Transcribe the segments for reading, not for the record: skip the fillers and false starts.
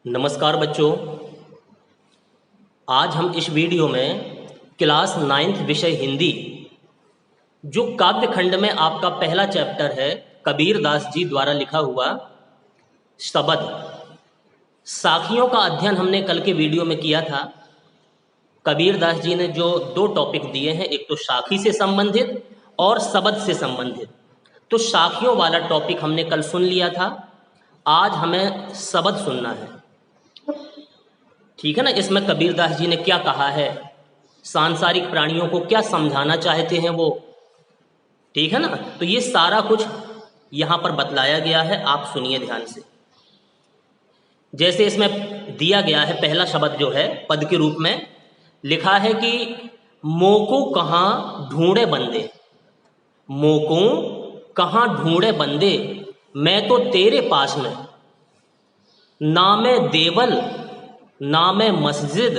नमस्कार बच्चों। आज हम इस वीडियो में क्लास 9th विषय हिंदी जो काव्य खंड में आपका पहला चैप्टर है कबीर दास जी द्वारा लिखा हुआ शबद साखियों का अध्ययन हमने कल के वीडियो में किया था। कबीर दास जी ने जो दो टॉपिक दिए हैं, एक तो साखी से संबंधित और शबद से संबंधित। तो साखियों वाला टॉपिक हमने कल सुन लिया था, आज हमें शबद सुनना है। ठीक है ना। इसमें कबीर दास जी ने क्या कहा है, सांसारिक प्राणियों को क्या समझाना चाहते हैं वो, ठीक है ना। तो ये सारा कुछ यहाँ पर बतलाया गया है, आप सुनिए ध्यान से। जैसे इसमें दिया गया है, पहला शब्द जो है पद के रूप में लिखा है कि मोको कहाँ ढूंढे बंदे, मोको कहाँ ढूंढे बंदे, मैं तो तेरे पास में, ना मैं देवल ना मैं मस्जिद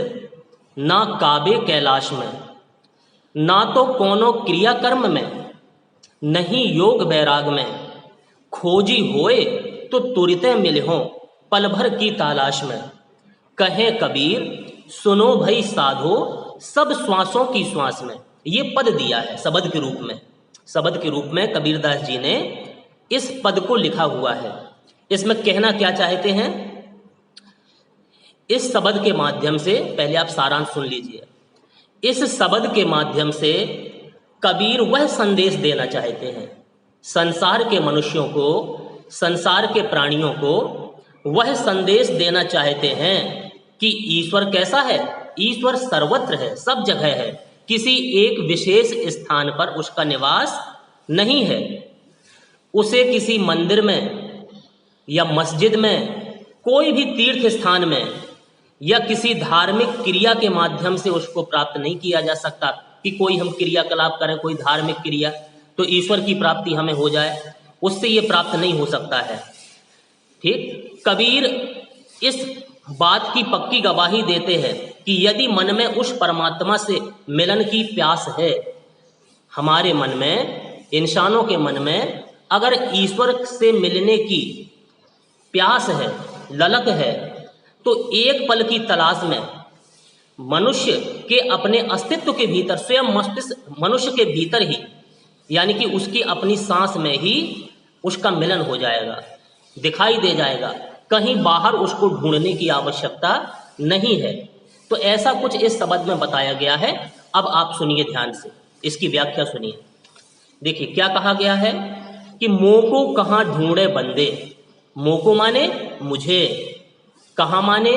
ना काबे कैलाश में, ना तो कोनो क्रियाकर्म में नहीं योग बैराग में, खोजी होए तो तुरते मिले हों पल भर की तलाश में। कहे कबीर सुनो भई साधो सब श्वासों की श्वास में। ये पद दिया है शब्द के रूप में। शब्द के रूप में कबीरदास जी ने इस पद को लिखा हुआ है। इसमें कहना क्या चाहते हैं, इस शब्द के माध्यम से, पहले आप सारांश सुन लीजिए। इस शब्द के माध्यम से कबीर वह संदेश देना चाहते हैं संसार के मनुष्यों को, संसार के प्राणियों को वह संदेश देना चाहते हैं कि ईश्वर कैसा है। ईश्वर सर्वत्र है, सब जगह है, किसी एक विशेष स्थान पर उसका निवास नहीं है। उसे किसी मंदिर में या मस्जिद में, कोई भी तीर्थ स्थान में या किसी धार्मिक क्रिया के माध्यम से उसको प्राप्त नहीं किया जा सकता कि कोई हम क्रियाकलाप करें, कोई धार्मिक क्रिया, तो ईश्वर की प्राप्ति हमें हो जाए, उससे ये प्राप्त नहीं हो सकता है। ठीक। कबीर इस बात की पक्की गवाही देते हैं कि यदि मन में उस परमात्मा से मिलन की प्यास है, हमारे मन में, इंसानों के मन में अगर ईश्वर से मिलने की प्यास है, ललक है, तो एक पल की तलाश में मनुष्य के अपने अस्तित्व के भीतर, स्वयं मस्तिष्क मनुष्य के भीतर ही, यानी कि उसकी अपनी सांस में ही उसका मिलन हो जाएगा, दिखाई दे जाएगा। कहीं बाहर उसको ढूंढने की आवश्यकता नहीं है। तो ऐसा कुछ इस शब्द में बताया गया है। अब आप सुनिए ध्यान से, इसकी व्याख्या सुनिए। देखिए क्या कहा गया है कि मोको कहाँ ढूंढे बंदे। मोको माने मुझे, कहाँ माने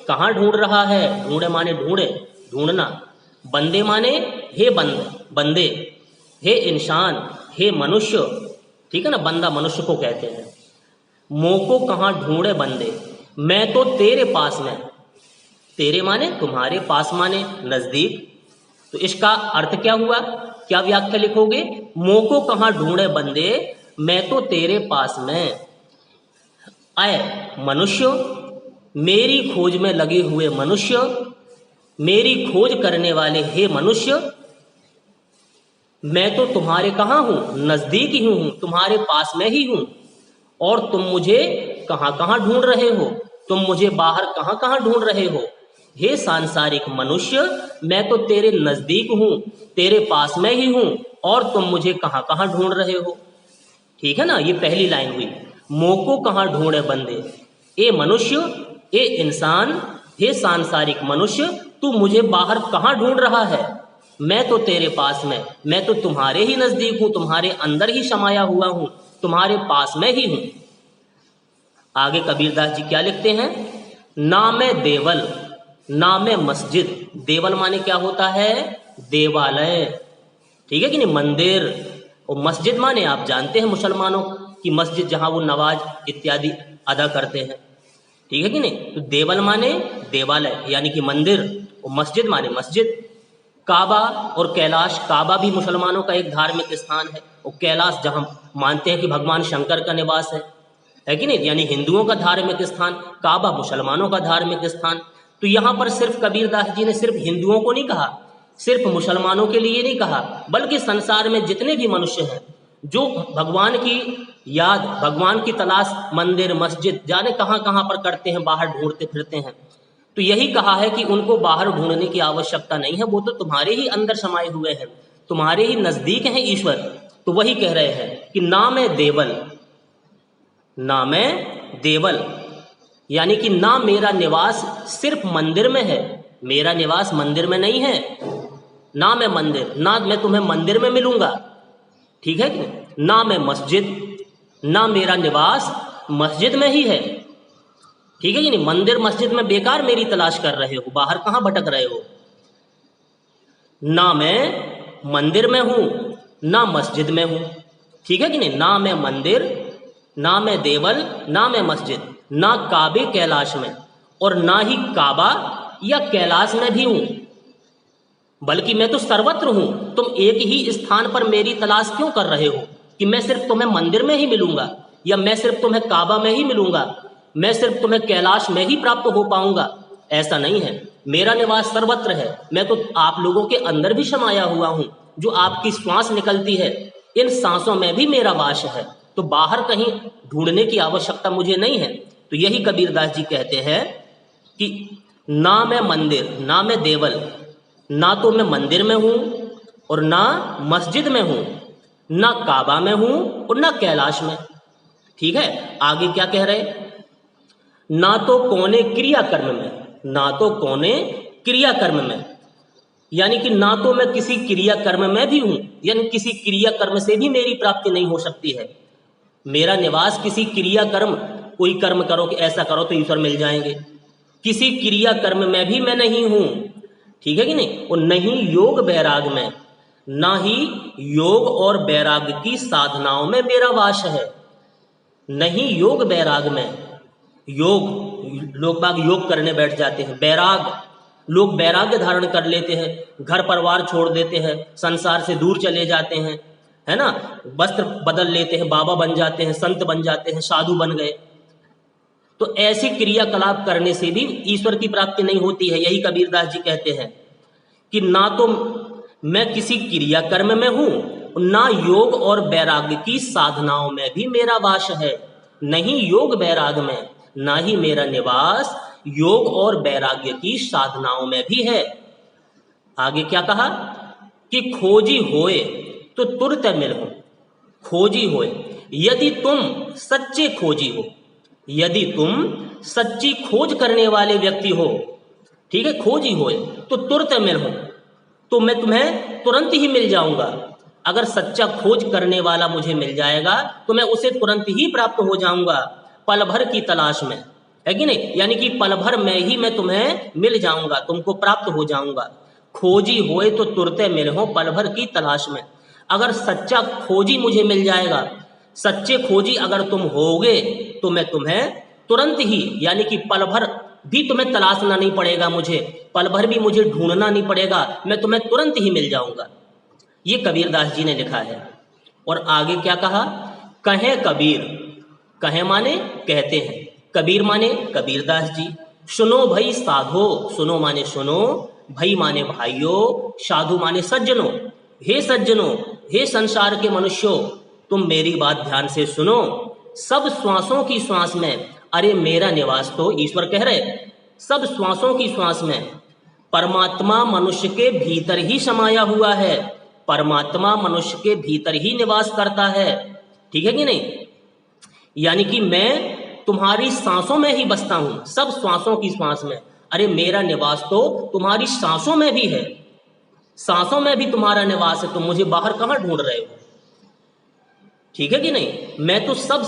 कहाँ ढूंढ रहा है, ढूंढे माने ढूंढे, ढूंढना। बंदे माने हे बंदे, हे इंसान, हे मनुष्य, ठीक है ना। बंदा मनुष्य को कहते हैं। मोको कहाँ ढूंढे बंदे, मैं तो तेरे पास में। तेरे माने तुम्हारे, पास माने नजदीक। तो इसका अर्थ क्या हुआ, क्या व्याख्या लिखोगे। मोको कहाँ ढूंढे बंदे, मैं तो तेरे पास में। आए मनुष्य, मेरी खोज में लगे हुए मनुष्य, मेरी खोज करने वाले हे मनुष्य, मैं तो तुम्हारे कहाँ हूँ, नजदीक ही हूँ, तुम्हारे पास में ही हूँ। और तुम मुझे कहाँ कहाँ ढूंढ रहे हो, तुम मुझे बाहर कहाँ कहाँ ढूंढ रहे हो। हे सांसारिक मनुष्य, मैं तो तेरे नजदीक हूँ, तेरे पास में ही हूँ, और तुम मुझे कहाँ कहाँ ढूंढ रहे हो। ठीक है ना। ये पहली लाइन हुई, मोको कहाँ ढूंढे बंदे। ए मनुष्य, ए इंसान, हे सांसारिक मनुष्य, तू मुझे बाहर कहाँ ढूंढ रहा है। मैं तो तेरे पास में, मैं तो तुम्हारे ही नजदीक हूँ, तुम्हारे अंदर ही समाया हुआ हूँ, तुम्हारे पास में ही हूँ। आगे कबीरदास जी क्या लिखते हैं, ना मैं देवल ना मैं मस्जिद। देवल माने क्या होता है, देवालय, ठीक है कि नहीं, मंदिर। और मस्जिद माने आप जानते हैं मुसलमानों की मस्जिद, जहाँ वो नमाज इत्यादि अदा करते हैं, ठीक है कि नहीं। तो देवल माने देवालय यानी कि मंदिर, और मस्जिद माने मस्जिद। काबा और कैलाश, काबा भी मुसलमानों का एक धार्मिक स्थान है, और कैलाश जहाँ मानते हैं कि भगवान शंकर का निवास है कि नहीं, यानी हिंदुओं का धार्मिक स्थान, काबा मुसलमानों का धार्मिक स्थान। तो यहाँ पर सिर्फ कबीरदास जी ने सिर्फ हिंदुओं को नहीं कहा, सिर्फ मुसलमानों के लिए नहीं कहा, बल्कि संसार में जितने भी मनुष्य हैं जो भगवान की याद, भगवान की तलाश मंदिर मस्जिद जाने कहाँ कहाँ पर करते हैं, बाहर ढूंढते फिरते हैं, तो यही कहा है कि उनको बाहर ढूंढने की आवश्यकता नहीं है, वो तो तुम्हारे ही अंदर समाये हुए हैं, तुम्हारे ही नजदीक हैं ईश्वर। तो वही कह रहे हैं कि ना मैं देवल, ना मैं देवल, यानी कि ना मेरा निवास सिर्फ मंदिर में है, मेरा निवास मंदिर में नहीं है, ना मैं मंदिर, ना मैं तुम्हें मंदिर में मिलूंगा, ठीक है कि ना मैं मस्जिद, ना मेरा निवास मस्जिद में ही है, ठीक है कि नहीं। मंदिर मस्जिद में बेकार मेरी तलाश कर रहे हो, बाहर कहाँ भटक रहे हो। ना मैं मंदिर में हूं, ना मस्जिद में हूं, ठीक है कि नहीं। ना मैं मंदिर, ना मैं देवल, ना मैं मस्जिद, ना काबे कैलाश में, और ना ही काबा या कैलाश में भी हूं, बल्कि मैं तो सर्वत्र हूं। तुम एक ही स्थान पर मेरी तलाश क्यों कर रहे हो कि मैं सिर्फ तुम्हें मंदिर में ही मिलूंगा, या मैं सिर्फ तुम्हें काबा में ही मिलूंगा, मैं सिर्फ तुम्हें कैलाश में ही प्राप्त हो पाऊंगा। ऐसा नहीं है, मेरा निवास सर्वत्र है, मैं तो आप लोगों के अंदर भी समाया हुआ हूं। जो आपकी श्वास निकलती है, इन सांसों में भी मेरा वास है, तो बाहर कहीं ढूंढने की आवश्यकता मुझे नहीं है। तो यही कबीरदास जी कहते हैं कि ना मैं मंदिर, ना मैं देवल, ना तो मैं मंदिर में हूं और ना मस्जिद में हूं, ना काबा में हूं और ना कैलाश में, ठीक है। आगे क्या कह रहे, ना तो कौने क्रिया कर्म में, ना तो कौने क्रिया कर्म में, यानी कि ना तो मैं किसी क्रिया कर्म में भी हूं, यानी किसी क्रिया कर्म से भी मेरी प्राप्ति नहीं हो सकती है। मेरा निवास किसी क्रिया कर्म, कोई कर्म करो कि ऐसा करो तो ईश्वर मिल जाएंगे, किसी क्रिया कर्म में भी मैं नहीं हूं, ठीक है कि नहीं। और नहीं योग वैराग में, ना ही योग और वैराग की साधनाओं में मेरा वास है। नहीं योग वैराग में, योग लोग बाग योग करने बैठ जाते हैं, वैराग लोग वैराग्य धारण कर लेते हैं, घर परिवार छोड़ देते हैं, संसार से दूर चले जाते हैं, है ना, वस्त्र बदल लेते हैं, बाबा बन जाते हैं, संत बन जाते हैं, साधु बन गए। तो ऐसी क्रियाकलाप करने से भी ईश्वर की प्राप्ति नहीं होती है। यही कबीरदास जी कहते हैं कि ना तो मैं किसी क्रिया कर्म में हूं, ना योग और वैराग्य की साधनाओं में भी मेरा वास है। नहीं योग वैराग में, ना ही मेरा निवास योग और वैराग्य की साधनाओं में भी है। आगे क्या कहा कि खोजी होए तो तुरत मिलूं, खोजी होए, यदि तुम सच्चे खोजी हो, यदि तुम सच्ची खोज करने वाले व्यक्ति हो, ठीक है, खोजी होए तो तुरत मिलूं, तो मैं तुम्हें तुरंत ही मिल जाऊंगा। अगर सच्चा खोज करने वाला मुझे मिल जाएगा तो मैं उसे तुरंत ही प्राप्त हो जाऊंगा, पल भर की तलाश में, है कि नहीं। यानी कि पल भर में ही मैं तुम्हें मिल जाऊंगा, तुमको प्राप्त हो जाऊंगा। खोजी होए तो तुरते मिलूं पल भर की तलाश में। अगर सच्चा खोजी मुझे मिल जाएगा, सच्चे खोजी अगर तुम होगे, तो मैं तुम्हें तुरंत ही, यानी कि पल भर भी तुम्हें तलाशना नहीं पड़ेगा, मुझे पल भर भी मुझे ढूंढना नहीं पड़ेगा, मैं तुम्हें तुरंत ही मिल जाऊंगा। ये कबीरदास जी ने लिखा है। और आगे क्या कहा, कहे कबीर, कहे माने कहते हैं, कबीर माने कबीरदास जी, सुनो भाई साधो, सुनो माने सुनो, भाई माने भाइयों, साधु माने सज्जनों। हे सज्जनों, हे संसार के मनुष्यों, तुम मेरी बात ध्यान से सुनो। सब श्वासों की श्वास में, अरे मेरा निवास, तो ईश्वर कह रहे, सब श्वासों की श्वास में परमात्मा मनुष्य के भीतर ही समाया हुआ है, परमात्मा मनुष्य के भीतर ही निवास करता है, ठीक है कि नहीं। यानी कि मैं तुम्हारी सांसों में ही बसता हूं, सब श्वासों की श्वास में। अरे मेरा निवास तो तुम्हारी सांसों में भी है, सांसों में भी तुम्हारा निवास है, तुम मुझे बाहर कहां ढूंढ रहे हो, ठीक है कि नहीं। मैं तो सब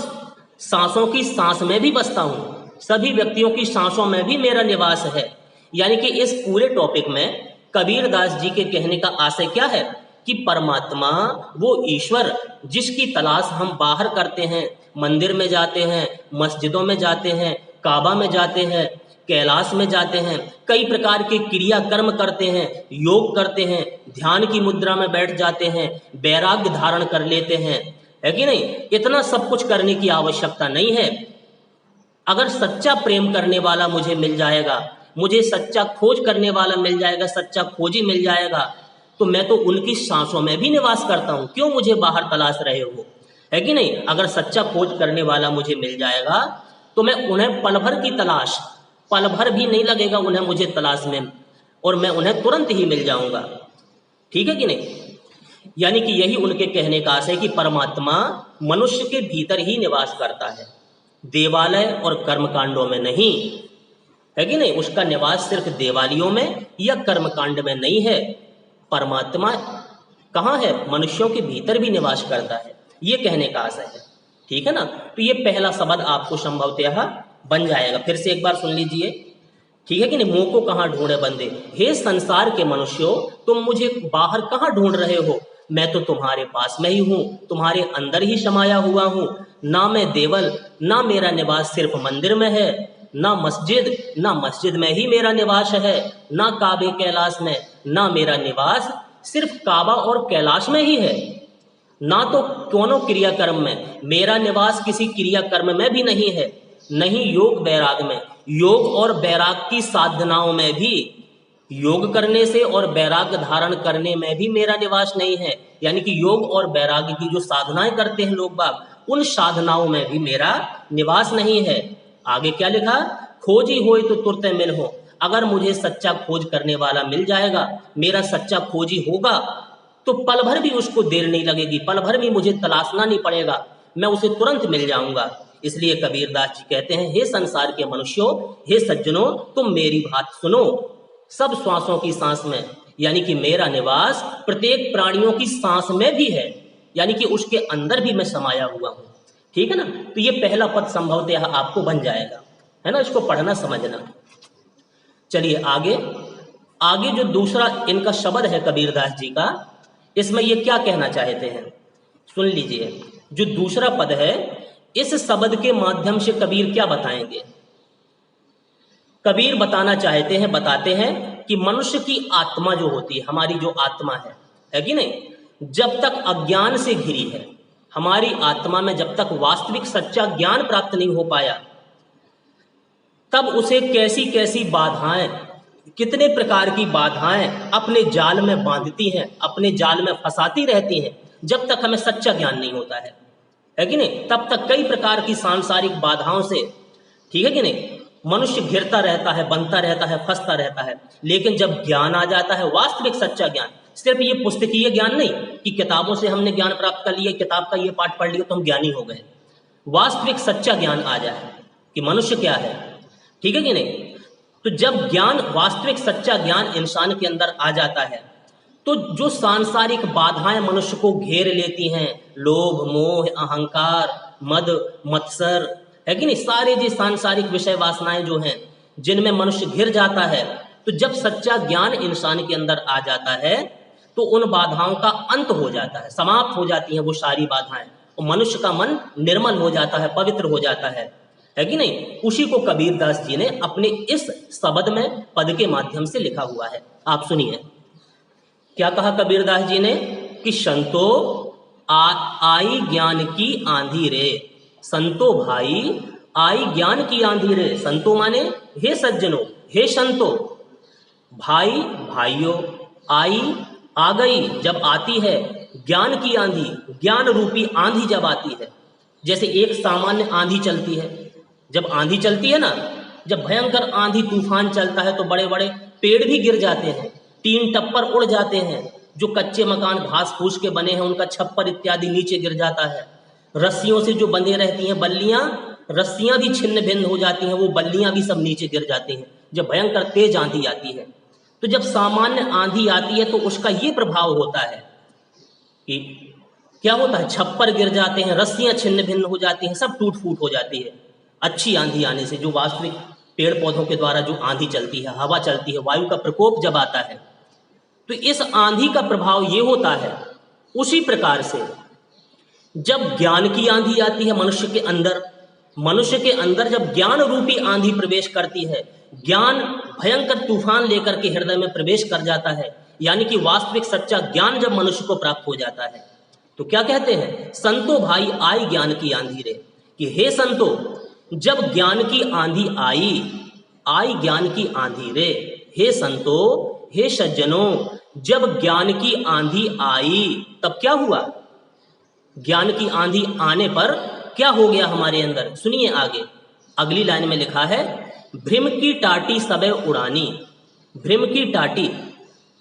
सांसों की सांस में भी बसता हूं, सभी व्यक्तियों की सांसों में भी मेरा निवास है। यानी कि इस पूरे टॉपिक में कबीरदास जी के कहने का आशय क्या है कि परमात्मा वो ईश्वर जिसकी तलाश हम बाहर करते हैं, मंदिर में जाते हैं, मस्जिदों में जाते हैं, काबा में जाते हैं, कैलाश में जाते हैं, कई प्रकार के क्रिया कर्म करते हैं, योग करते हैं, ध्यान की मुद्रा में बैठ जाते हैं, वैराग्य धारण कर लेते हैं, है कि नहीं। इतना सब कुछ करने की आवश्यकता नहीं है। अगर सच्चा प्रेम करने वाला मुझे मिल जाएगा, मुझे सच्चा खोज करने वाला मिल जाएगा, सच्चा खोजी मिल जाएगा, तो मैं तो उनकी सांसों में भी निवास करता हूँ, क्यों मुझे बाहर तलाश रहे हो? है कि नहीं? अगर सच्चा खोज करने वाला मुझे मिल जाएगा तो मैं उन्हें पल भर की तलाश, पल भर भी नहीं लगेगा उन्हें मुझे तलाश में, और मैं उन्हें तुरंत ही मिल जाऊंगा। ठीक है कि नहीं? यानी कि यही उनके कहने का आशय है कि परमात्मा मनुष्य के भीतर ही निवास करता है, देवालय और कर्मकांडों में नहीं। है कि नहीं? उसका निवास सिर्फ देवालयों में या कर्मकांड में नहीं है। परमात्मा कहाँ है? मनुष्यों के भीतर भी निवास करता है, ये कहने का आशय है। ठीक है ना? तो ये पहला शब्द आपको संभवतः बन जाएगा। फिर से एक बार सुन लीजिए। ठीक है कि नहीं? मुंह को कहाँ ढूंढे बंदे, हे संसार के मनुष्यों, तुम मुझे बाहर कहाँ ढूंढ रहे हो? मैं तो तुम्हारे पास में ही हूँ, तुम्हारे अंदर ही समाया हुआ हूँ। ना मैं देवल, ना मेरा निवास सिर्फ मंदिर में है, ना मस्जिद में ही मेरा निवास है, ना काबे कैलाश में, ना मेरा निवास सिर्फ काबा और कैलाश में ही है, ना तो दोनों क्रियाकर्म में, मेरा निवास किसी क्रियाकर्म में भी नहीं है, नहीं योग वैराग में, योग और वैराग की साधनाओं में भी, योग करने से और वैराग्य धारण करने में भी मेरा निवास नहीं है। यानी कि योग और वैराग्य की जो साधनाएं करते हैं लोग बाग, उन साधनाओं में भी मेरा निवास नहीं है। आगे क्या लिखा? खोजी होए तो तुरते मिल हो। अगर मुझे सच्चा खोज करने वाला मिल जाएगा, मेरा सच्चा खोजी होगा, तो पल भर भी उसको देर नहीं लगेगी, पल भर भी मुझे तलाशना नहीं पड़ेगा, मैं उसे तुरंत मिल जाऊंगा। इसलिए कबीरदास जी कहते हैं, हे संसार के मनुष्यों, हे सज्जनों, तुम मेरी बात सुनो। सब श्वासों की सांस में, यानी कि मेरा निवास प्रत्येक प्राणियों की सांस में भी है, यानी कि उसके अंदर भी मैं समाया हुआ हूं। ठीक है ना? तो ये पहला पद संभवतः आपको बन जाएगा, है ना? इसको पढ़ना समझना। चलिए आगे। आगे जो दूसरा इनका शब्द है कबीरदास जी का, इसमें ये क्या कहना चाहते हैं सुन लीजिए। जो दूसरा पद है, इस शब्द के माध्यम से कबीर क्या बताएंगे? कबीर बताना चाहते हैं, बताते हैं कि मनुष्य की आत्मा जो होती है, हमारी जो आत्मा है कि नहीं, जब तक अज्ञान से घिरी है, हमारी आत्मा में जब तक वास्तविक सच्चा ज्ञान प्राप्त नहीं हो पाया, तब उसे कैसी कैसी बाधाएं, कितने प्रकार की बाधाएं अपने जाल में बांधती हैं, अपने जाल में फंसाती रहती हैं, जब तक हमें सच्चा ज्ञान नहीं होता है कि नहीं? तब तक कई प्रकार की सांसारिक बाधाओं से, ठीक है कि नहीं, मनुष्य घिरता रहता है, बनता रहता है, फंसता रहता है। लेकिन जब ज्ञान आ जाता है, वास्तविक सच्चा ज्ञान, सिर्फ ये पुस्तकीय ज्ञान नहीं कि किताबों से हमने ज्ञान प्राप्त कर लिया, किताब का ये पाठ पढ़ लिया तो हम ज्ञानी हो गए, वास्तविक सच्चा ज्ञान आ जाए कि मनुष्य क्या है। ठीक है कि नहीं? तो जब ज्ञान, वास्तविक सच्चा ज्ञान इंसान के अंदर आ जाता है, तो जो सांसारिक बाधाएं मनुष्य को घेर लेती हैं, लोभ, मोह, अहंकार, मद, मत्सर, है कि नहीं, सारे जो सांसारिक विषय वासनाएं जो हैं, जिनमें मनुष्य घिर जाता है, तो जब सच्चा ज्ञान इंसान के अंदर आ जाता है, तो उन बाधाओं का अंत हो जाता है, समाप्त हो जाती हैं वो सारी बाधाएं, और मनुष्य का मन निर्मल हो जाता है, पवित्र हो जाता है कि नहीं? उसी को कबीरदास जी ने अपने इस शब्द में, पद के माध्यम से लिखा हुआ है। आप सुनिए क्या कहा कबीरदास जी ने कि संतो आई ज्ञान की आंधी रे, संतो भाई आई ज्ञान की आंधी रे। संतो माने हे सज्जनों, हे संतो, भाई भाइयों, आई आ गई, जब आती है ज्ञान की आंधी, ज्ञान रूपी आंधी जब आती है, जैसे एक सामान्य आंधी चलती है, जब आंधी चलती है ना, जब भयंकर आंधी तूफान चलता है तो बड़े बड़े पेड़ भी गिर जाते हैं, टीन टप्पर उड़ जाते हैं, जो कच्चे मकान घास फूस के बने हैं उनका छप्पर इत्यादि नीचे गिर जाता है, रस्सियों से जो बंधे रहती हैं बल्लियां, रस्सियां भी छिन्न भिन्न हो जाती हैं, वो बल्लियां भी सब नीचे गिर जाती हैं जब भयंकर तेज आंधी आती है। तो जब सामान्य आंधी आती है तो उसका ये प्रभाव होता है कि क्या होता है, छप्पर गिर जाते हैं, रस्सियां छिन्न भिन्न हो जाती हैं, सब टूट फूट हो जाती है। अच्छी आंधी आने से, जो वास्तविक पेड़ पौधों के द्वारा जो आंधी चलती है, हवा चलती है, वायु का प्रकोप जब आता है, तो इस आंधी का प्रभाव ये होता है। उसी प्रकार से जब ज्ञान की आंधी आती है मनुष्य के अंदर, मनुष्य के अंदर जब ज्ञान रूपी आंधी प्रवेश करती है, ज्ञान भयंकर तूफान लेकर के हृदय में प्रवेश कर जाता है, यानी कि वास्तविक सच्चा ज्ञान जब मनुष्य को प्राप्त हो जाता है, तो क्या कहते हैं, संतो भाई आई ज्ञान की आंधी रे, कि हे संतो, जब ज्ञान की आंधी आई, आई ज्ञान की आंधी रे, हे संतो, हे सज्जनों, जब ज्ञान की आंधी आई तब क्या हुआ? ज्ञान की आंधी आने पर क्या हो गया हमारे अंदर? सुनिए आगे, अगली लाइन में लिखा है, भ्रम की टाटी सबे उड़ानी। भ्रम की टाटी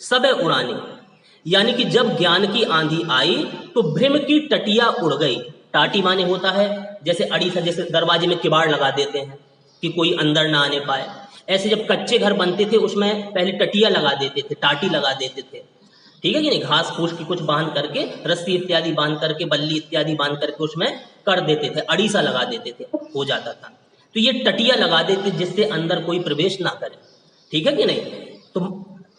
सबे उड़ानी, यानी कि जब ज्ञान की आंधी आई तो भ्रम की टटिया उड़ गई। टाटी माने होता है जैसे अड़ी सा, जैसे दरवाजे में किवाड़ लगा देते हैं कि कोई अंदर ना आने पाए। ऐसे जब कच्चे घर बनते थे उसमें पहले टटिया लगा देते थे, टाटी लगा देते थे, ठीक है कि नहीं, घास फूस की कुछ बांध करके, रस्सी इत्यादि बांध करके, बल्ली इत्यादि बांध करके उसमें कर देते थे, अड़ी सा लगा देते थे, हो जाता था। तो ये टटिया लगा देते जिससे अंदर कोई प्रवेश ना करे, ठीक है कि नहीं। तो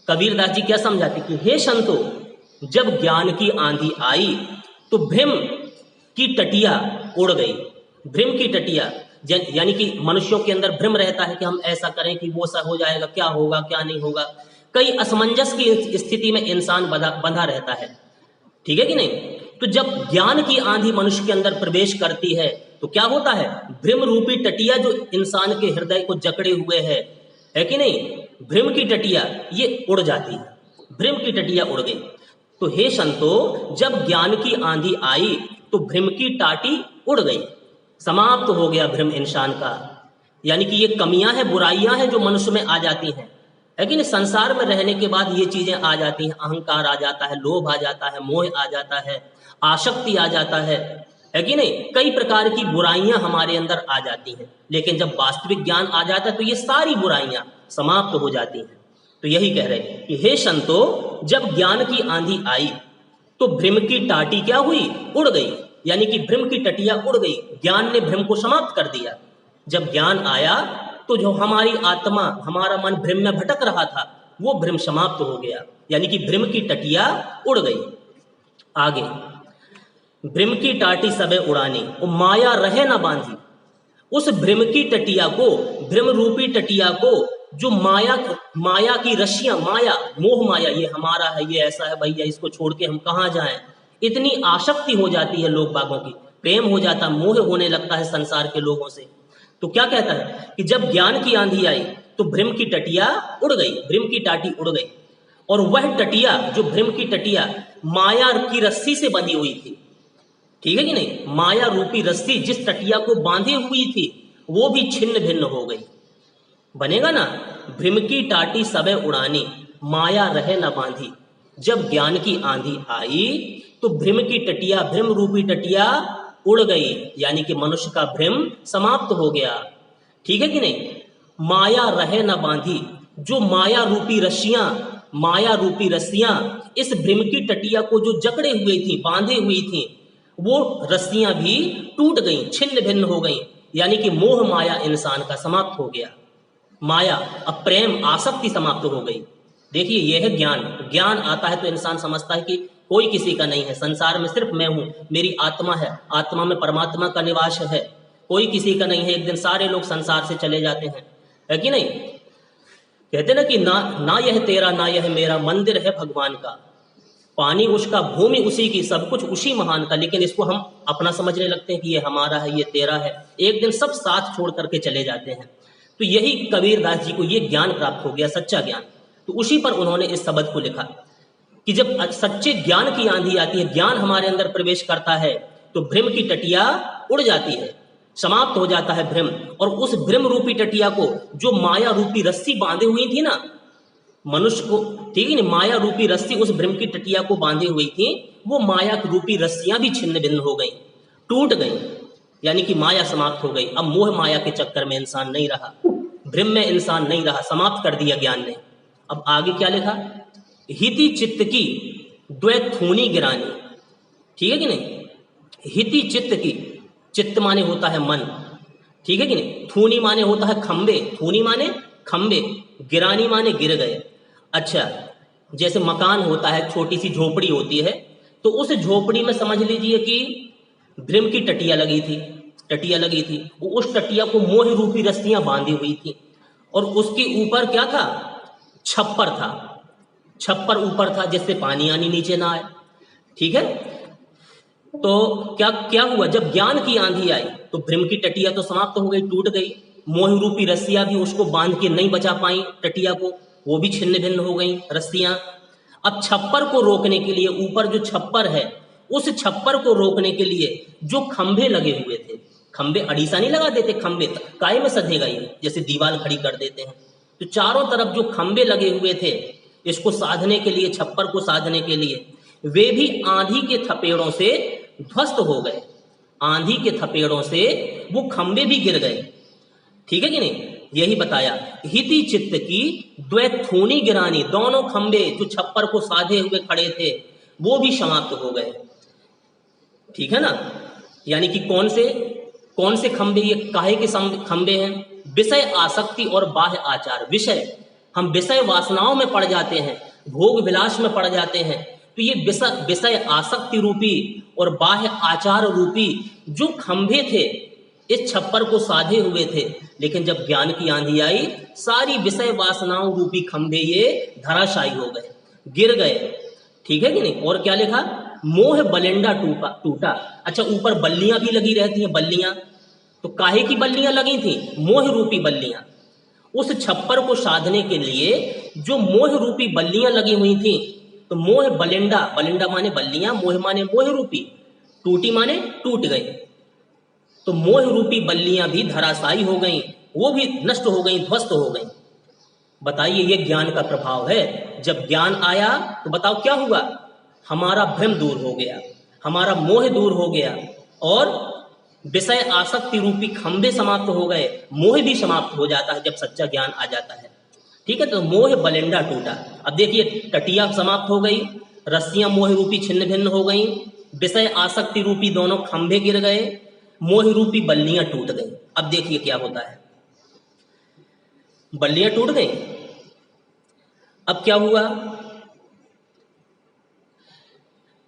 कबीरदास जी क्या समझाते कि हे संतो, जब ज्ञान की आंधी आई तो भ्रम की टटिया उड़ गई। भ्रम की टटिया यानी कि मनुष्यों के अंदर भ्रम रहता है कि हम ऐसा करें कि वो सा हो जाएगा, क्या होगा क्या नहीं होगा, कई असमंजस की स्थिति में इंसान बंधा रहता है, ठीक है कि नहीं। तो जब ज्ञान की आंधी मनुष्य के अंदर प्रवेश करती है तो क्या होता है, भ्रम रूपी टटिया जो इंसान के हृदय को जकड़े हुए है कि नहीं, भ्रम की टटिया ये उड़ जाती है, भ्रम की टटिया उड़ गई। तो हे संतो, जब ज्ञान की आंधी आई तो भ्रम की टाटी उड़ गई, समाप्त हो गया भ्रम इंसान का। यानी कि ये कमियां हैं, बुराइयां हैं जो मनुष्य में आ जाती हैं, है कि नहीं। संसार में रहने के बाद ये चीजें आ जाती हैं, अहंकार आ जाता है, लोभ आ जाता है, मोह आ जाता है, आसक्ति आ जाता है कि नहीं, कई प्रकार की बुराइयां हमारे अंदर आ जाती हैं। लेकिन जब वास्तविक ज्ञान आ जाता है तो ये सारी बुराइयां समाप्त हो जाती हैं। तो यही कह रहे हैं कि हे संतो, जब ज्ञान की आंधी आई तो भ्रम की टाटी क्या हुई, उड़ गई। यानी कि भ्रम की टटिया उड़ गई, ज्ञान ने भ्रम को समाप्त कर दिया। जब ज्ञान आया तो जो हमारी आत्मा, हमारा मन भ्रम में भटक रहा था, वो भ्रम समाप्त हो गया, यानी कि भ्रम की टटिया उड़ गई। आगे, भ्रम की टाटी सबे उड़ानी और माया रहे न बांधी। उस भ्रम की टटिया को, भ्रम रूपी टटिया को, जो माया की रस्सियां, माया, मोह माया, ये हमारा है, ये ऐसा है भैया, इसको छोड़ के हम कहाँ जाएं, इतनी आसक्ति हो जाती है लोग बागों की, प्रेम हो जाता, मोह होने लगता है संसार के लोगों से। तो क्या कहता है कि जब ज्ञान की आंधी आई तो भ्रम की टटिया उड़ गई, भ्रम की टाटी उड़ गई। और वह टटिया, जो भ्रम की टटिया माया की रस्सी से बंधी हुई थी, ठीक है कि नहीं, माया रूपी रस्सी जिस टटिया को बांधी हुई थी वो भी छिन्न भिन्न हो गई। बनेगा ना, भ्रम की टाटी सबे उड़ानी, माया रहे न बांधी। जब ज्ञान की आंधी आई तो भ्रम की टटिया, भ्रम रूपी टटिया उड़ गई, यानी कि मनुष्य का भ्रम समाप्त हो गया, ठीक है कि नहीं। माया रहे न बांधी, जो माया रूपी रस्सियां, माया रूपी रस्सियां इस भ्रम की टटिया को जो जकड़े हुए थी, बांधे हुई थी, वो रस्सियां भी टूट गई, छिन्न भिन्न हो गई, यानी कि मोह माया इंसान का समाप्त हो गया। माया, अब प्रेम, आसक्ति समाप्त हो गई। देखिए यह है ज्ञान। ज्ञान आता है तो इंसान समझता है कि कोई किसी का नहीं है, संसार में सिर्फ मैं हूं, मेरी आत्मा है, आत्मा में परमात्मा का निवास है, कोई किसी का नहीं है। एक दिन सारे लोग संसार से चले जाते हैं, है कि नहीं। कहते ना कि ना यह तेरा ना यह मेरा, मंदिर है भगवान का, पानी उसका, भूमि उसी की, सब कुछ उसी महान का। लेकिन इसको हम अपना समझने लगते हैं कि ये हमारा है, ये तेरा है। एक दिन सब साथ छोड़ करके चले जाते हैं। तो यही कबीरदास जी को ये ज्ञान प्राप्त हो गया, सच्चा ज्ञान। तो उसी पर उन्होंने इस शब्द को लिखा कि जब सच्चे ज्ञान की आंधी आती है, ज्ञान हमारे अंदर प्रवेश करता है, तो भ्रम की टटिया उड़ जाती है, समाप्त हो जाता है भ्रम। और उस भ्रम रूपी टटिया को, जो माया रूपी रस्सी बांधे हुई थी ना मनुष्य को, ठीक है ना, माया रूपी रस्सी उस भ्रम की टटिया को बांधी हुई थी, वो माया रूपी रस्सियां भी छिन्न भिन्न हो गई, टूट गई, यानी कि माया समाप्त हो गई। अब मोह माया के चक्कर में इंसान नहीं रहा, भ्रम में इंसान नहीं रहा, समाप्त कर दिया ज्ञान ने। अब आगे क्या लिखा, हिति चित्त की द्वैथूनी गिरानी, ठीक है कि नहीं। हिति चित्त की, चित्त माने होता है मन, ठीक है कि नहीं। थूनी माने होता है खंबे, थूनी माने खंबे, गिरानी माने गिर गए। अच्छा, जैसे मकान होता है, छोटी सी झोपड़ी होती है, तो उस झोपड़ी में समझ लीजिए कि भ्रम की टटिया लगी थी, टटिया लगी थी, उस टटिया को मोह रूपी रस्सियां बांधी हुई थी, और उसके ऊपर क्या था, छप्पर था, छप्पर ऊपर था जिससे पानी आनी नीचे ना आए, ठीक है। तो क्या क्या हुआ, जब ज्ञान की आंधी आई तो भ्रम की टटिया तो समाप्त हो गई, टूट गई। मोह रूपी रस्सियां भी उसको बांध के नहीं बचा पाई टटिया को, वो भी छिन्न भिन्न हो गई रस्सियां। अब छप्पर को रोकने के लिए, ऊपर जो छप्पर है उस छप्पर को रोकने के लिए जो खंभे लगे हुए थे, खंभे अड़ीसा नहीं लगा देते, खंभे काय में सधेगा ये, जैसे दीवार खड़ी कर देते हैं, तो चारों तरफ जो खंभे लगे हुए थे इसको साधने के लिए, छप्पर को साधने के लिए, वे भी आंधी के थपेड़ों से ध्वस्त हो गए। आंधी के थपेड़ों से वो खंभे भी गिर गए। ठीक है कि नहीं? यही बताया, हिति चित्त की द्वैथूनी गिरानी, दोनों खंभे जो छप्पर को साधे हुए खड़े थे वो भी समाप्त हो गए। ठीक है ना? यानी कि कौन से खंभे, ये काहे के खंभे हैं? विषय आसक्ति और बाह्य आचार। विषय, हम विषय वासनाओं में पड़ जाते हैं, भोग विलास में पड़ जाते हैं, तो ये विषय आसक्ति रूपी और बाह्य आचार रूपी जो खंभे थे इस छप्पर को साधे हुए थे, लेकिन जब ज्ञान की आंधी आई सारी विषय वासनाओं रूपी खंभे ये धराशायी हो गए, गिर गए। ठीक है कि नहीं? और क्या लिखा? मोह बलिंडा टूटा। अच्छा, ऊपर बल्लियां भी लगी रहती हैं, बल्लियां, तो काहे की बल्लियां लगी थी? मोह रूपी बल्लियां। उस छप्पर को साधने के लिए जो मोह रूपी बल्लियां लगी हुई थी, तो मोह बलिंडा, बलिंडा माने बल्लियां, मोह माने मोह रूपी, टूटी माने टूट गई, तो मोह रूपी बल्लियां भी धराशायी हो गई, वो भी नष्ट हो गई, ध्वस्त हो गई। बताइए, ये ज्ञान का प्रभाव है। जब ज्ञान आया तो बताओ क्या हुआ? हमारा भ्रम दूर हो गया, हमारा मोह दूर हो गया, और विषय आसक्ति रूपी खंभे समाप्त हो गए, मोह भी समाप्त हो जाता है जब सच्चा ज्ञान आ जाता है। ठीक है, तो मोह बलिंडा टूटा। अब देखिए, टटिया समाप्त हो गई, रस्सियां मोह रूपी छिन्न भिन्न हो गई, विषय आसक्ति रूपी दोनों खंभे गिर गए, मोह रूपी बल्लियां टूट गई। अब देखिए क्या होता है, बल्लियां टूट गई। अब क्या हुआ?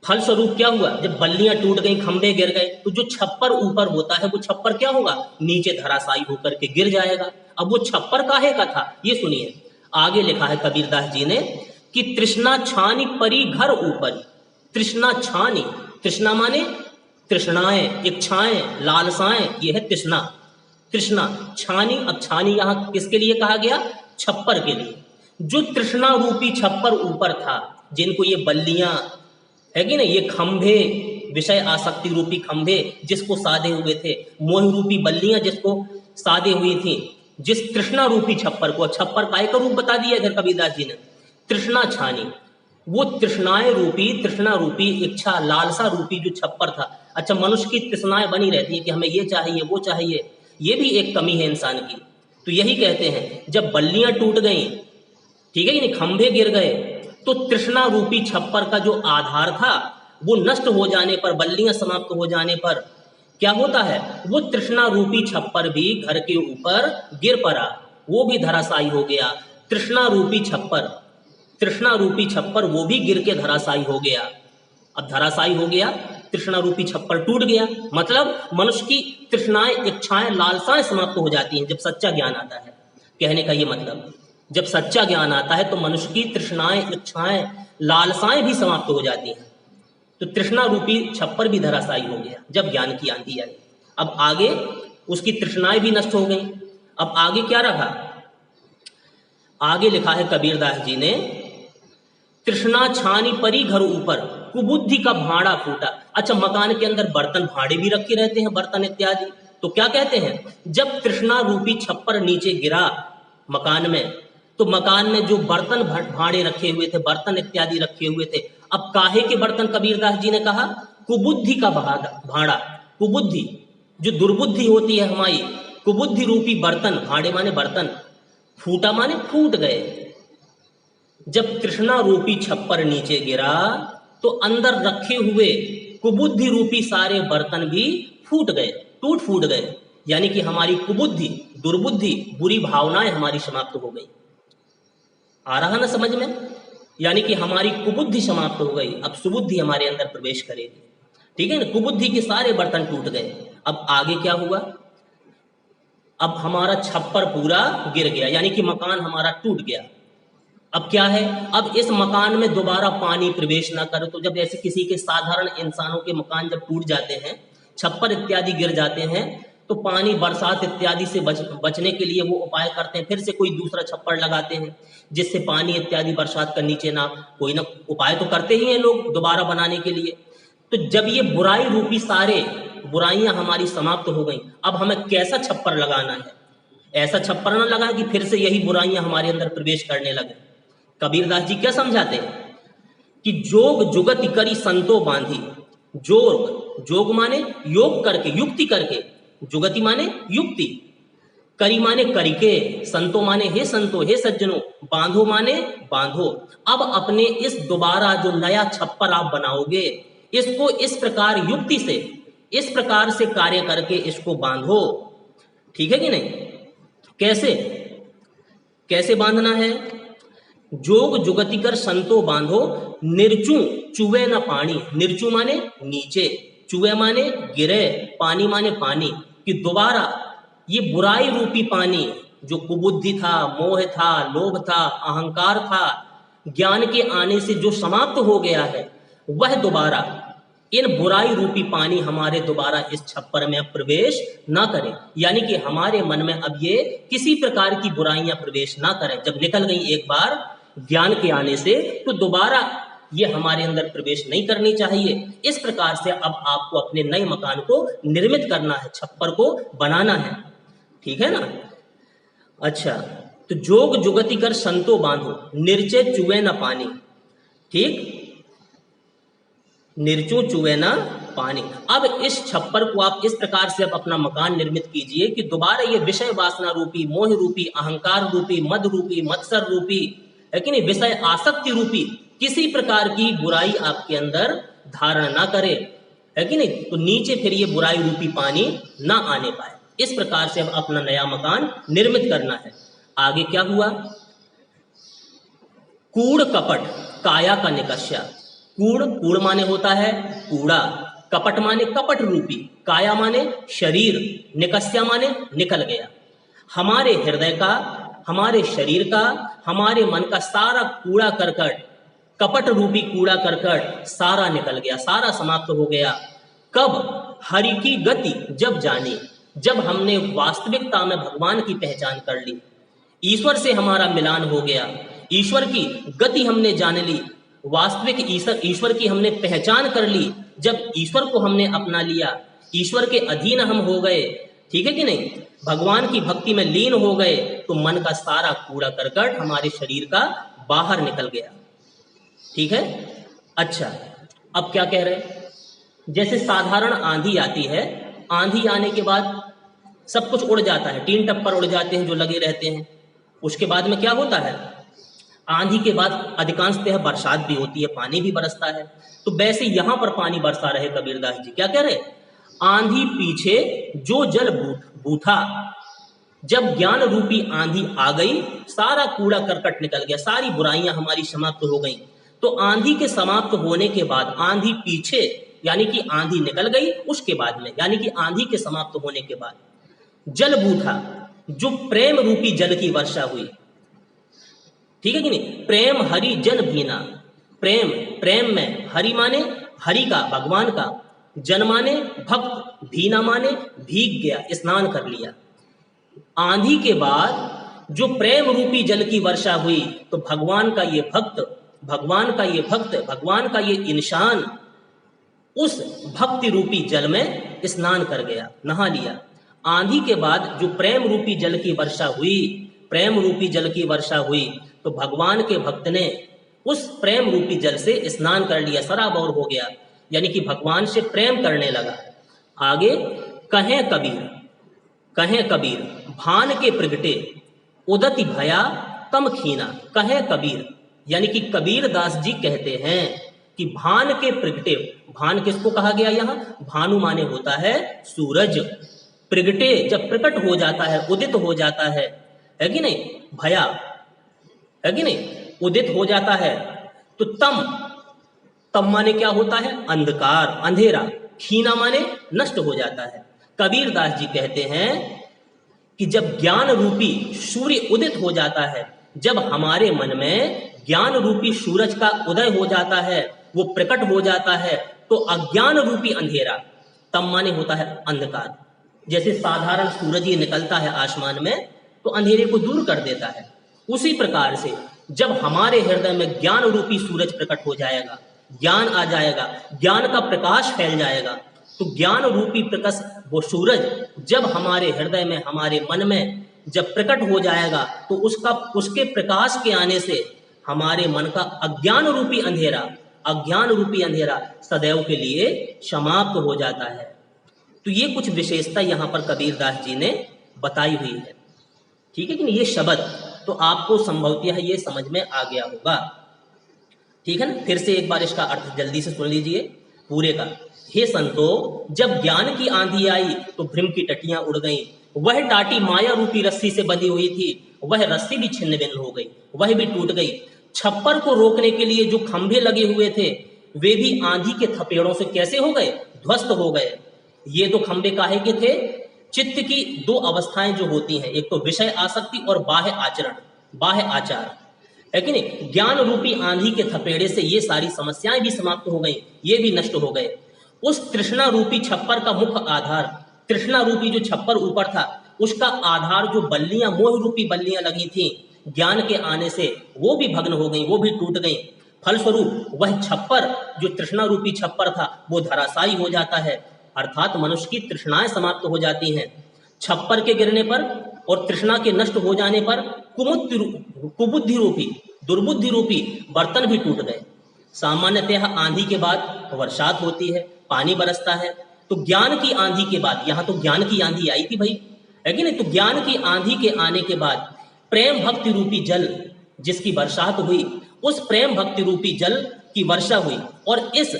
फलस्वरूप क्या हुआ? जब बल्लियां टूट गई, खंभे गिर गए, तो जो छप्पर ऊपर होता है वो छप्पर क्या होगा? नीचे धराशायी होकर के गिर जाएगा। अब वो छप्पर काहे का था? ये सुनिए, आगे लिखा है कबीरदास जी ने कि तृष्णा छानी परी घर ऊपर। तृष्णा छानी, तृष्णा माने तृष्णाएं, इच्छाएं, लालसाएं, ये है तृष्णा। तृष्णा छानी, अब छानी यहां किसके लिए कहा गया? छप्पर के लिए। जो तृष्णा रूपी छप्पर ऊपर था, जिनको ये बल्लियां है कि नहीं, ये खंभे, विषय आसक्ति रूपी खंभे जिसको साधे हुए थे, मोह रूपी बल्लियां जिसको साधे हुई थी, जिस तृष्णा रूपी छप्पर को, छप्पर काय का रूप बता दिया इधर कबीरदास जी ने, तृष्णा छानी, वो तृष्णाएं रूपी, तृष्णा रूपी, इच्छा, लालसा रूपी जो छप्पर था। अच्छा, मनुष्य की तृष्णाएं बनी रहती है कि हमें ये चाहिए, वो चाहिए, ये भी एक कमी है इंसान की। तो यही कहते हैं, जब बल्लियां टूट गई, ठीक है, यानी खंभे गिर गए, तो तृष्णा रूपी छप्पर का जो आधार था वो नष्ट हो जाने पर, बल्लियां समाप्त हो जाने पर क्या होता है? वो तृष्णा रूपी छप्पर भी घर के ऊपर गिर पड़ा, वो भी धराशायी हो गया। तृष्णा रूपी छप्पर, तृष्णा रूपी छप्पर वो भी गिर के धराशायी हो गया। अब धराशायी हो गया, तृष्णा रूपी छप्पर टूट गया, मतलब मनुष्य की तृष्णाएं, इच्छाएं, लालसाएं समाप्त हो जाती हैं जब सच्चा ज्ञान आता है। कहने का ये मतलब, जब सच्चा ज्ञान आता है तो मनुष्य की तृष्णाएं, इच्छाएं, लालसाएं भी समाप्त हो जाती हैं। तो तृष्णा रूपी छप्पर भी धराशायी हो गया जब ज्ञान की आंधी आई। अब आगे उसकी तृष्णाएं भी नष्ट हो गई। अब आगे क्या रहा? आगे लिखा है कबीरदास जी ने, तृष्णा छानी परी घर ऊपर, कुबुद्धि का भाड़ा फूटा। अच्छा, मकान के अंदर बर्तन भाड़े भी रखे रहते हैं, बर्तन इत्यादि, तो क्या कहते हैं? जब तृष्णा रूपी छप्पर नीचे गिरा मकान में, तो मकान में जो बर्तन भाड़े रखे हुए थे, बर्तन इत्यादि रखे हुए थे, अब काहे के बर्तन? कबीरदास जी ने कहा कुबुद्धि का भाड़ा। कुबुद्धि, जो दुर्बुद्धि होती है हमारी, कुबुद्धि रूपी बर्तन, भाड़े माने बर्तन, फूटा माने फूट गए। जब तृष्णा रूपी छप्पर नीचे गिरा तो अंदर रखे हुए कुबुद्धि रूपी सारे बर्तन भी फूट गए, टूट फूट गए। यानी कि हमारी कुबुद्धि, दुर्बुद्धि, बुरी भावनाएं हमारी समाप्त हो गई। आ रहा ना समझ में? यानी कि हमारी कुबुद्धि समाप्त हो गई, अब सुबुद्धि हमारे अंदर प्रवेश करेगी। ठीक है ना? कुबुद्धि के सारे बर्तन टूट गए। अब आगे क्या हुआ? अब हमारा छप्पर पूरा गिर गया, यानी कि मकान हमारा टूट गया। अब क्या है? अब इस मकान में दोबारा पानी प्रवेश ना करे। तो जब ऐसे किसी के, साधारण इंसानों के मकान जब टूट जाते हैं, छप्पर इत्यादि गिर जाते हैं, तो पानी बरसात इत्यादि से बचने के लिए वो उपाय करते हैं, फिर से कोई दूसरा छप्पर लगाते हैं जिससे पानी इत्यादि बरसात का नीचे ना, कोई ना उपाय तो करते ही हैं लोग दोबारा बनाने के लिए। तो जब ये बुराई रूपी सारे बुराइयां हमारी समाप्त हो गई, अब हमें कैसा छप्पर लगाना है? ऐसा छप्पर ना लगा कि फिर से यही बुराइयां हमारे अंदर प्रवेश करने लगे। कबीरदास जी क्या समझाते हैं कि जोग जुगति करी संतो बांधी। जोग, जोग माने योग करके, युक्ति करके, जुगति माने युक्ति, करी माने करिके, संतो माने हे संतो, हे सज्जनों, बांधो माने बांधो। अब अपने इस दोबारा जो नया छप्पर आप बनाओगे, इसको इस प्रकार युक्ति से, इस प्रकार से कार्य करके इसको बांधो। ठीक है कि नहीं? कैसे कैसे बांधना है? जोग जुगति कर संतो बांधो, निर्चू चुवे न पानी। निर्चू माने नीचे, चुवे माने गिरे, पानी माने पानी, कि दोबारा ये बुराई रूपी पानी जो कुबुद्धि था, मोह था, लोभ था, अहंकार था, ज्ञान के आने से जो समाप्त हो गया है, वह दोबारा इन बुराई रूपी पानी हमारे दोबारा इस छप्पर में प्रवेश ना करें। यानी कि हमारे मन में अब ये किसी प्रकार की बुराइयां प्रवेश ना करें। जब निकल गई एक बार ज्ञान के आने से, तो दोबारा ये हमारे अंदर प्रवेश नहीं करनी चाहिए। इस प्रकार से अब आपको अपने नए मकान को निर्मित करना है, छप्पर को बनाना है। ठीक है ना? अच्छा, तो जोग जुगति कर संतो बांधो, निर्चे चुए न पानी। ठीक, निर्चो चुए न पानी। अब इस छप्पर को आप इस प्रकार से अब अपना मकान निर्मित कीजिए कि दोबारा ये विषय वासना रूपी, मोह रूपी, अहंकार रूपी, मद रूपी, मत्सर रूपी, है कि नहीं, विषय आसक्ति रूपी किसी प्रकार की बुराई आपके अंदर धारण ना करे, है कि नहीं? तो नीचे फिर ये बुराई रूपी पानी ना आने पाए। इस प्रकार से अब अपना नया मकान निर्मित करना है। आगे क्या हुआ? कूड़ कपट काया का निकष्या। कूड़, कूड़ माने होता है कूड़ा, कपट माने कपट रूपी, काया माने शरीर, निकष्या माने निकल गया। हमारे हृदय का, हमारे शरीर का, हमारे मन का सारा कूड़ा करकट, कपट रूपी कूड़ा करकट सारा निकल गया, सारा समाप्त हो गया। कब? हरि की गति जब जानी, जब हमने वास्तविकता में भगवान की पहचान कर ली, ईश्वर से हमारा मिलान हो गया, ईश्वर की गति हमने जान ली, वास्तविक ईश्वर की हमने पहचान कर ली। जब ईश्वर को हमने अपना लिया, ईश्वर के अधीन हम हो गए, ठीक है कि नहीं, भगवान की भक्ति में लीन हो गए, तो मन का सारा कूड़ा करकट हमारे शरीर का बाहर निकल गया। ठीक है? अच्छा, अब क्या कह रहे? जैसे साधारण आंधी आती है, आंधी आने के बाद सब कुछ उड़ जाता है, टीन टप्पर उड़ जाते हैं जो लगे रहते हैं। उसके बाद में क्या होता है? आंधी के बाद अधिकांशतः बरसात भी होती है, पानी भी बरसता है। तो वैसे यहां पर पानी बरसा रहे कबीरदास जी, क्या कह रहे? आंधी पीछे जो जल बूथा। जब ज्ञान रूपी आंधी आ गई, सारा कूड़ा करकट निकल गया, सारी बुराइयां हमारी समाप्त हो गई। तो आंधी के समाप्त होने के बाद, आंधी पीछे यानी कि आंधी निकल गई, उसके बाद में यानी कि आंधी के समाप्त होने के बाद जल बूथा, जो प्रेम रूपी जल की वर्षा हुई। ठीक है कि नहीं? प्रेम हरि जन भीना। प्रेम, प्रेम में हरि माने हरि का, भगवान का, जन माने भक्त, भीना माने भीग गया, स्नान कर लिया। आंधी के बाद जो प्रेम रूपी जल की वर्षा हुई, तो भगवान का ये भक्त, भगवान का ये भक्त, भगवान का ये इंसान उस भक्ति रूपी जल में स्नान कर गया, नहा लिया। आंधी के बाद जो प्रेम रूपी जल की वर्षा हुई, प्रेम रूपी जल की वर्षा हुई, तो भगवान के भक्त ने उस प्रेम रूपी जल से स्नान कर लिया, सराबोर हो गया, यानी कि भगवान से प्रेम करने लगा। आगे कहें कबीर, कहें कबीर भान के प्रगटे उदति भया तम खीना। कहें कबीर यानी कि कबीर दास जी कहते हैं कि भान के प्रगटे, भान किसको कहा गया यहाँ? भानु माने होता है सूरज। प्रगटे जब प्रकट हो जाता है, उदित हो जाता है कि नहीं, भया, है कि नहीं, उदित हो जाता है, तो तम, तम माने क्या होता है? अंधकार, अंधेरा। खीना माने नष्ट हो जाता है। कबीर दास जी कहते हैं कि जब ज्ञान रूपी सूर्य उदित हो जाता है, जब हमारे मन में ज्ञान रूपी सूरज का उदय हो जाता है, वो प्रकट हो जाता है, तो अज्ञान रूपी अंधेरा, तम माने होता है अंधकार, जैसे साधारण सूरज ही निकलता है आसमान में तो अंधेरे को दूर कर देता है, उसी प्रकार से जब हमारे हृदय में ज्ञान रूपी सूरज प्रकट हो जाएगा, ज्ञान आ जाएगा, ज्ञान का प्रकाश फैल जाएगा, तो ज्ञान रूपी प्रकाश वो सूरज जब हमारे हृदय में, हमारे मन में जब प्रकट हो जाएगा तो उसके प्रकाश के आने से हमारे मन का अज्ञान रूपी अंधेरा सदैव के लिए समाप्त हो जाता है। तो ये कुछ विशेषता यहाँ पर कबीरदास जी ने बताई हुई है। ठीक है कि नहीं? ये शब्द तो आपको संभवतः ये समझ में आ गया होगा। ठीक है ना? फिर से एक बार इसका अर्थ जल्दी से सुन लीजिए पूरे का। हे संतो, जब ज्ञान की आंधी आई तो भ्रम की टटियां उड़ गईं, वह टाटी माया रूपी रस्सी से बंधी हुई थी, वह रस्सी भी छिन्न भिन्न हो गई, वह भी टूट गई। छप्पर को रोकने के लिए जो खंभे लगे हुए थे वे भी आंधी के थपेड़ों से कैसे हो गए? ध्वस्त हो गए। ये दो खंभे काहे के थे? चित्त की दो अवस्थाएं जो होती हैं, एक तो विषय आसक्ति और बाह्य आचार, है कि नहीं? ज्ञान रूपी आंधी के थपेड़े से ये सारी समस्याएं भी समाप्त हो गई, ये भी नष्ट हो गए। उस तृष्णा रूपी छप्पर का मुख्य आधार, तृष्णा रूपी जो छप्पर ऊपर था उसका आधार जो बल्लियां, मोह रूपी बल्लियां लगी थी ज्ञान के आने से, वो भी भग्न हो गई, वो भी टूट गई। फलस्वरूप वह छप्पर जो तृष्णा रूपी छप्पर था वो धराशायी हो जाता है, अर्थात मनुष्य की तृष्णाएं समाप्त हो जाती हैं। छप्पर के गिरने पर और तृष्णा के नष्ट हो जाने पर कुबुद्धि रूपी, दुर्बुद्धि रूपी बर्तन भी टूट गए। सामान्यतः आंधी के बाद बरसात होती है, पानी बरसता है, तो ज्ञान की आंधी के बाद, यहाँ तो ज्ञान की आंधी आई थी भाई, है कि नहीं? तो ज्ञान की आंधी के आने के बाद प्रेम भक्ति रूपी जल जिसकी बरसात हुई, उस प्रेम भक्ति रूपी जल की वर्षा हुई और इस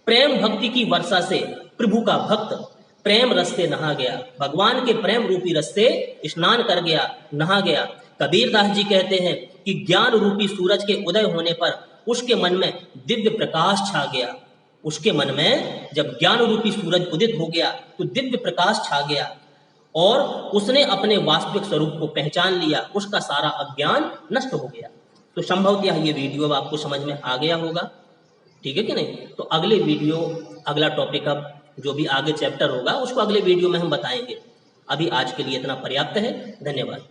प्रेम भक्ति की वर्षा से प्रभु का भक्त प्रेम रस से नहा गया, भगवान के प्रेम रूपी रस से स्नान कर गया, नहा गया। कबीरदास जी कहते हैं कि ज्ञान रूपी सूरज के उदय होने पर उसके मन में दिव्य प्रकाश छा गया। उसके मन में जब ज्ञान रूपी सूरज उदित हो गया तो दिव्य प्रकाश छा गया और उसने अपने वास्तविक स्वरूप को पहचान लिया, उसका सारा अज्ञान नष्ट हो गया। तो संभवतः ये वीडियो अब आपको समझ में आ गया होगा। ठीक है कि नहीं? तो अगले वीडियो, अगला टॉपिक, अब जो भी आगे चैप्टर होगा उसको अगले वीडियो में हम बताएंगे। अभी आज के लिए इतना पर्याप्त है। धन्यवाद।